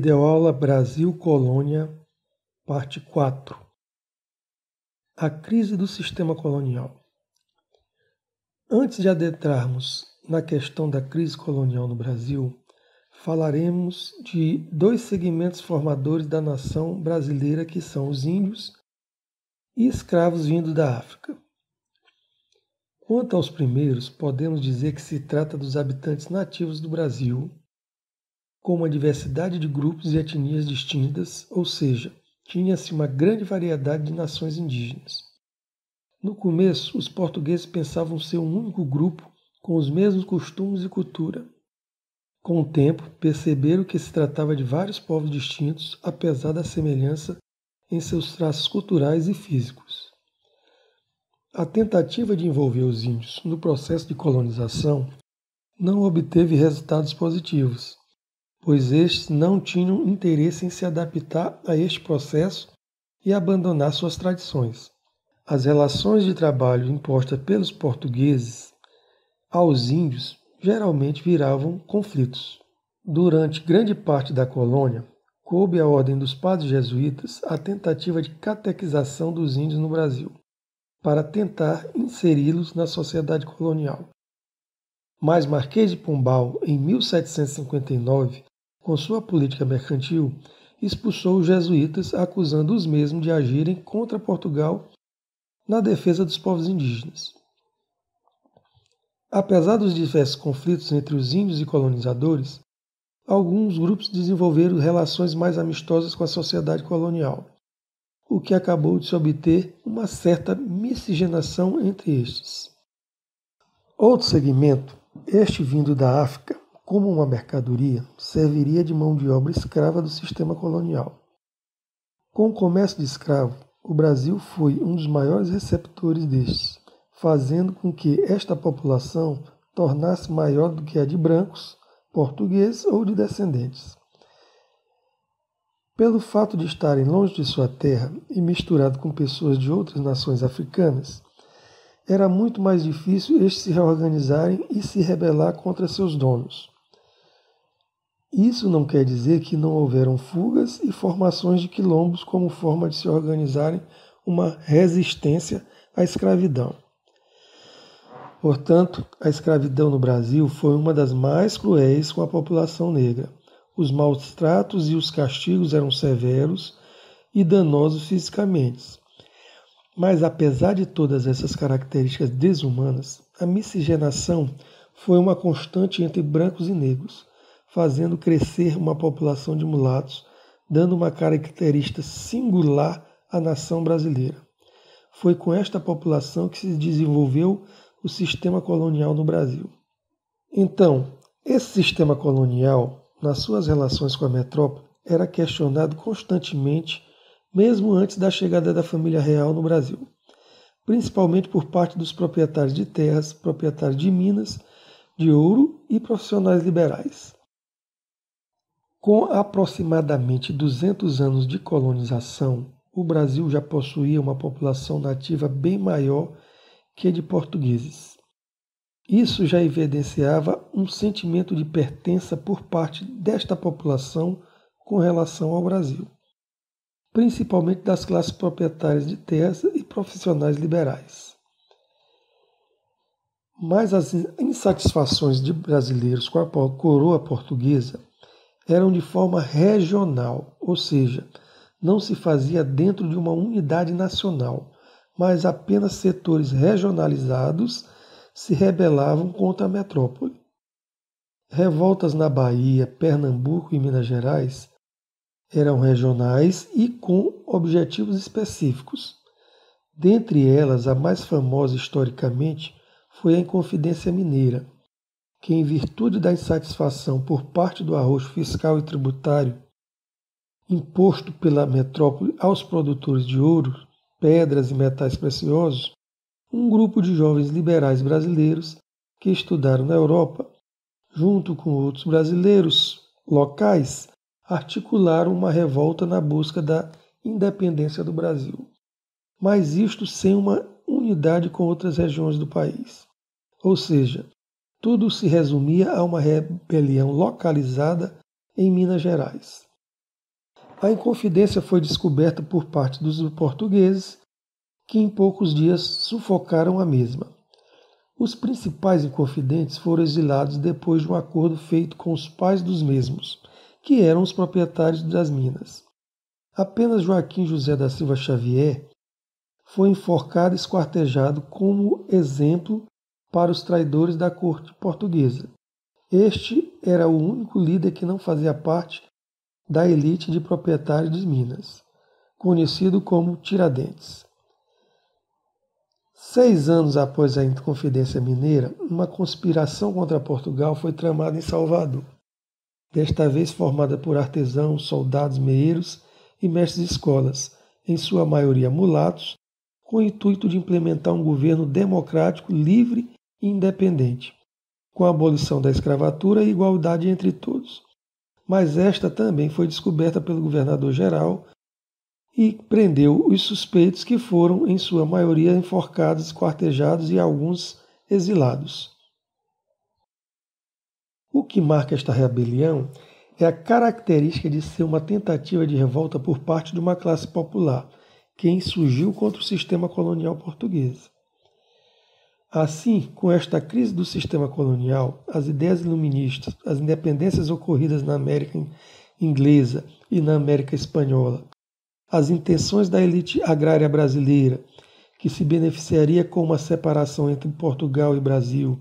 Videoaula Brasil Colônia, parte 4. A crise do sistema colonial. Antes de adentrarmos na questão da crise colonial no Brasil, falaremos de dois segmentos formadores da nação brasileira, que são os índios e escravos vindos da África. Quanto aos primeiros, podemos dizer que se trata dos habitantes nativos do Brasil, com uma diversidade de grupos e etnias distintas, ou seja, tinha-se uma grande variedade de nações indígenas. No começo, os portugueses pensavam ser um único grupo com os mesmos costumes e cultura. Com o tempo, perceberam que se tratava de vários povos distintos, apesar da semelhança em seus traços culturais e físicos. A tentativa de envolver os índios no processo de colonização não obteve resultados positivos, pois estes não tinham interesse em se adaptar a este processo e abandonar suas tradições. As relações de trabalho impostas pelos portugueses aos índios geralmente viravam conflitos. Durante grande parte da colônia, coube à ordem dos padres jesuítas a tentativa de catequização dos índios no Brasil, para tentar inseri-los na sociedade colonial. Mas Marquês de Pombal, em 1759, com sua política mercantil, expulsou os jesuítas, acusando os mesmos de agirem contra Portugal na defesa dos povos indígenas. Apesar dos diversos conflitos entre os índios e colonizadores, alguns grupos desenvolveram relações mais amistosas com a sociedade colonial, o que acabou de se obter uma certa miscigenação entre estes. Outro segmento, este vindo da África, como uma mercadoria, serviria de mão de obra escrava do sistema colonial. Com o comércio de escravo, o Brasil foi um dos maiores receptores destes, fazendo com que esta população tornasse maior do que a de brancos, portugueses ou de descendentes. Pelo fato de estarem longe de sua terra e misturado com pessoas de outras nações africanas, era muito mais difícil estes se reorganizarem e se rebelar contra seus donos. Isso não quer dizer que não houveram fugas e formações de quilombos como forma de se organizarem uma resistência à escravidão. Portanto, a escravidão no Brasil foi uma das mais cruéis com a população negra. Os maus tratos e os castigos eram severos e danosos fisicamente. Mas apesar de todas essas características desumanas, a miscigenação foi uma constante entre brancos e negros, fazendo crescer uma população de mulatos, dando uma característica singular à nação brasileira. Foi com esta população que se desenvolveu o sistema colonial no Brasil. Então, esse sistema colonial, nas suas relações com a metrópole, era questionado constantemente, mesmo antes da chegada da família real no Brasil, principalmente por parte dos proprietários de terras, proprietários de minas, de ouro e profissionais liberais. Com aproximadamente 200 anos de colonização, o Brasil já possuía uma população nativa bem maior que a de portugueses. Isso já evidenciava um sentimento de pertença por parte desta população com relação ao Brasil, principalmente das classes proprietárias de terras e profissionais liberais. Mas as insatisfações de brasileiros com a coroa portuguesa eram de forma regional, ou seja, não se fazia dentro de uma unidade nacional, mas apenas setores regionalizados se rebelavam contra a metrópole. Revoltas na Bahia, Pernambuco e Minas Gerais eram regionais e com objetivos específicos. Dentre elas, a mais famosa historicamente foi a Inconfidência Mineira, que, em virtude da insatisfação por parte do arrojo fiscal e tributário imposto pela metrópole aos produtores de ouro, pedras e metais preciosos, um grupo de jovens liberais brasileiros que estudaram na Europa, junto com outros brasileiros locais, articularam uma revolta na busca da independência do Brasil, mas isto sem uma unidade com outras regiões do país. Ou seja, tudo se resumia a uma rebelião localizada em Minas Gerais. A Inconfidência foi descoberta por parte dos portugueses, que em poucos dias sufocaram a mesma. Os principais inconfidentes foram exilados depois de um acordo feito com os pais dos mesmos, que eram os proprietários das minas. Apenas Joaquim José da Silva Xavier foi enforcado e esquartejado como exemplo para os traidores da corte portuguesa. Este era o único líder que não fazia parte da elite de proprietários de minas, conhecido como Tiradentes. 6 anos após a Inconfidência Mineira, uma conspiração contra Portugal foi tramada em Salvador, desta vez formada por artesãos, soldados, meeiros e mestres de escolas, em sua maioria mulatos, com o intuito de implementar um governo democrático, livre e independente, com a abolição da escravatura e igualdade entre todos. Mas esta também foi descoberta pelo governador-geral e prendeu os suspeitos, que foram, em sua maioria, enforcados, esquartejados e alguns exilados. O que marca esta rebelião é a característica de ser uma tentativa de revolta por parte de uma classe popular, que insurgiu contra o sistema colonial português. Assim, com esta crise do sistema colonial, as ideias iluministas, as independências ocorridas na América Inglesa e na América Espanhola, as intenções da elite agrária brasileira, que se beneficiaria com uma separação entre Portugal e Brasil,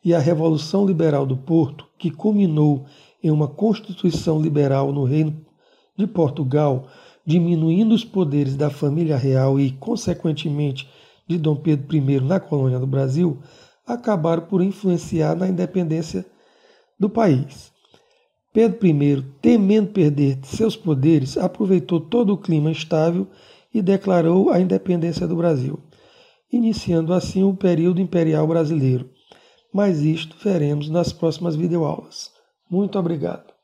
e a Revolução Liberal do Porto, que culminou em uma Constituição liberal no Reino de Portugal, diminuindo os poderes da família real e, consequentemente, de Dom Pedro I na colônia do Brasil, acabaram por influenciar na independência do país. Pedro I, temendo perder seus poderes, aproveitou todo o clima instável e declarou a independência do Brasil, iniciando assim o período imperial brasileiro. Mas isto veremos nas próximas videoaulas. Muito obrigado.